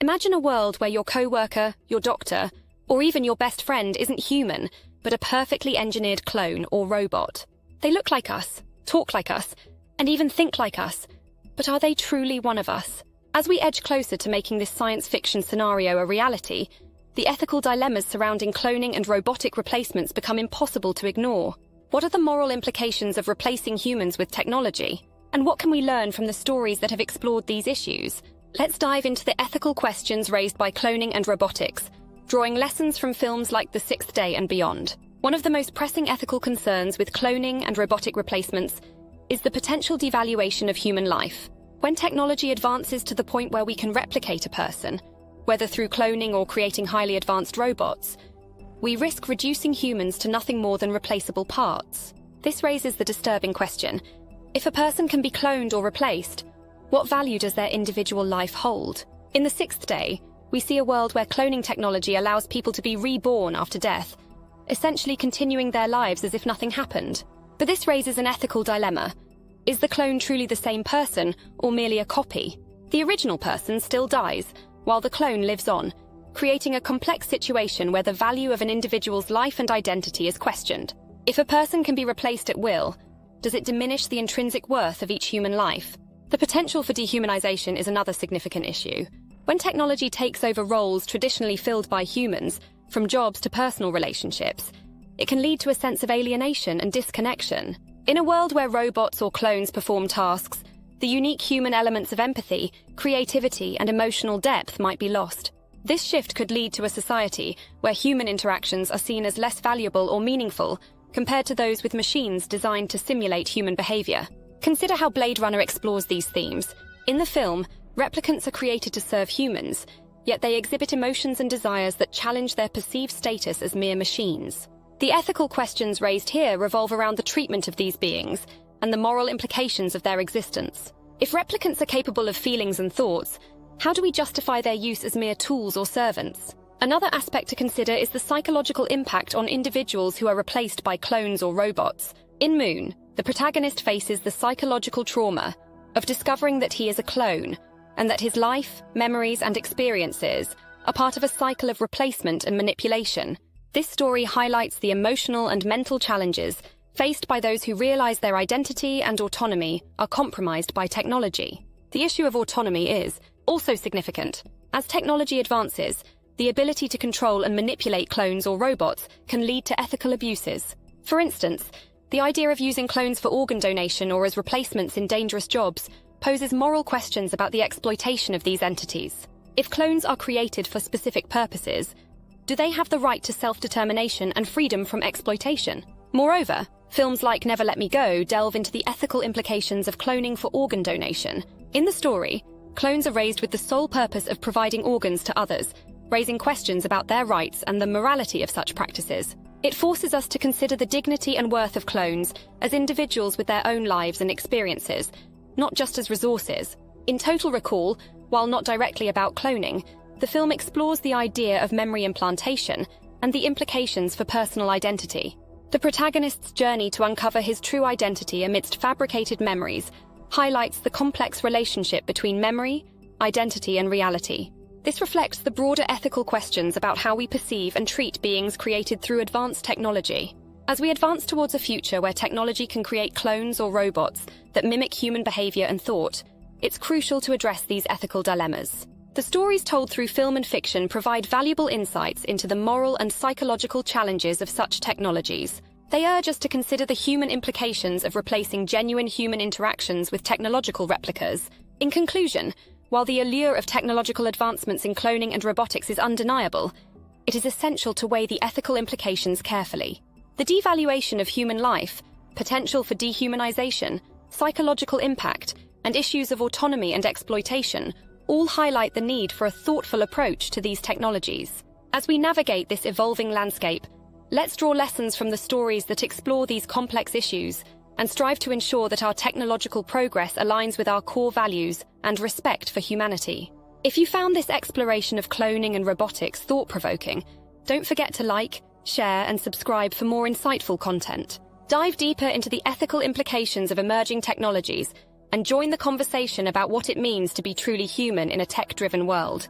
Imagine a world where your co-worker, your doctor, or even your best friend isn't human, but a perfectly engineered clone or robot. They look like us, talk like us, and even think like us. But are they truly one of us? As we edge closer to making this science fiction scenario a reality, the ethical dilemmas surrounding cloning and robotic replacements become impossible to ignore. What are the moral implications of replacing humans with technology? And what can we learn from the stories that have explored these issues? Let's dive into the ethical questions raised by cloning and robotics, drawing lessons from films like The Sixth Day and beyond. One of the most pressing ethical concerns with cloning and robotic replacements is the potential devaluation of human life. When technology advances to the point where we can replicate a person, whether through cloning or creating highly advanced robots, we risk reducing humans to nothing more than replaceable parts. This raises the disturbing question: if a person can be cloned or replaced, what value does their individual life hold? In The Sixth Day, we see a world where cloning technology allows people to be reborn after death, essentially continuing their lives as if nothing happened. But this raises an ethical dilemma. Is the clone truly the same person, or merely a copy? The original person still dies, while the clone lives on, creating a complex situation where the value of an individual's life and identity is questioned. If a person can be replaced at will, does it diminish the intrinsic worth of each human life? The potential for dehumanization is another significant issue. When technology takes over roles traditionally filled by humans, from jobs to personal relationships, it can lead to a sense of alienation and disconnection. In a world where robots or clones perform tasks, the unique human elements of empathy, creativity, and emotional depth might be lost. This shift could lead to a society where human interactions are seen as less valuable or meaningful compared to those with machines designed to simulate human behavior. Consider how Blade Runner explores these themes. In the film, replicants are created to serve humans, yet they exhibit emotions and desires that challenge their perceived status as mere machines. The ethical questions raised here revolve around the treatment of these beings and the moral implications of their existence. If replicants are capable of feelings and thoughts, how do we justify their use as mere tools or servants? Another aspect to consider is the psychological impact on individuals who are replaced by clones or robots. In Moon, the protagonist faces the psychological trauma of discovering that he is a clone, and that his life, memories, and experiences are part of a cycle of replacement and manipulation. This story highlights the emotional and mental challenges faced by those who realize their identity and autonomy are compromised by technology. The issue of autonomy is also significant. As technology advances, the ability to control and manipulate clones or robots can lead to ethical abuses. For instance, the idea of using clones for organ donation or as replacements in dangerous jobs poses moral questions about the exploitation of these entities. If clones are created for specific purposes, do they have the right to self-determination and freedom from exploitation? Moreover, films like Never Let Me Go delve into the ethical implications of cloning for organ donation. In the story, clones are raised with the sole purpose of providing organs to others, raising questions about their rights and the morality of such practices. It forces us to consider the dignity and worth of clones as individuals with their own lives and experiences, not just as resources. In Total Recall, while not directly about cloning, the film explores the idea of memory implantation and the implications for personal identity. The protagonist's journey to uncover his true identity amidst fabricated memories highlights the complex relationship between memory, identity, and reality. This reflects the broader ethical questions about how we perceive and treat beings created through advanced technology. As we advance towards a future where technology can create clones or robots that mimic human behavior and thought, it's crucial to address these ethical dilemmas. The stories told through film and fiction provide valuable insights into the moral and psychological challenges of such technologies. They urge us to consider the human implications of replacing genuine human interactions with technological replicas. In conclusion, while the allure of technological advancements in cloning and robotics is undeniable, it is essential to weigh the ethical implications carefully. The devaluation of human life, potential for dehumanization, psychological impact, and issues of autonomy and exploitation all highlight the need for a thoughtful approach to these technologies. As we navigate this evolving landscape, let's draw lessons from the stories that explore these complex issues and strive to ensure that our technological progress aligns with our core values and respect for humanity. If you found this exploration of cloning and robotics thought-provoking, don't forget to like, share, and subscribe for more insightful content. Dive deeper into the ethical implications of emerging technologies and join the conversation about what it means to be truly human in a tech-driven world.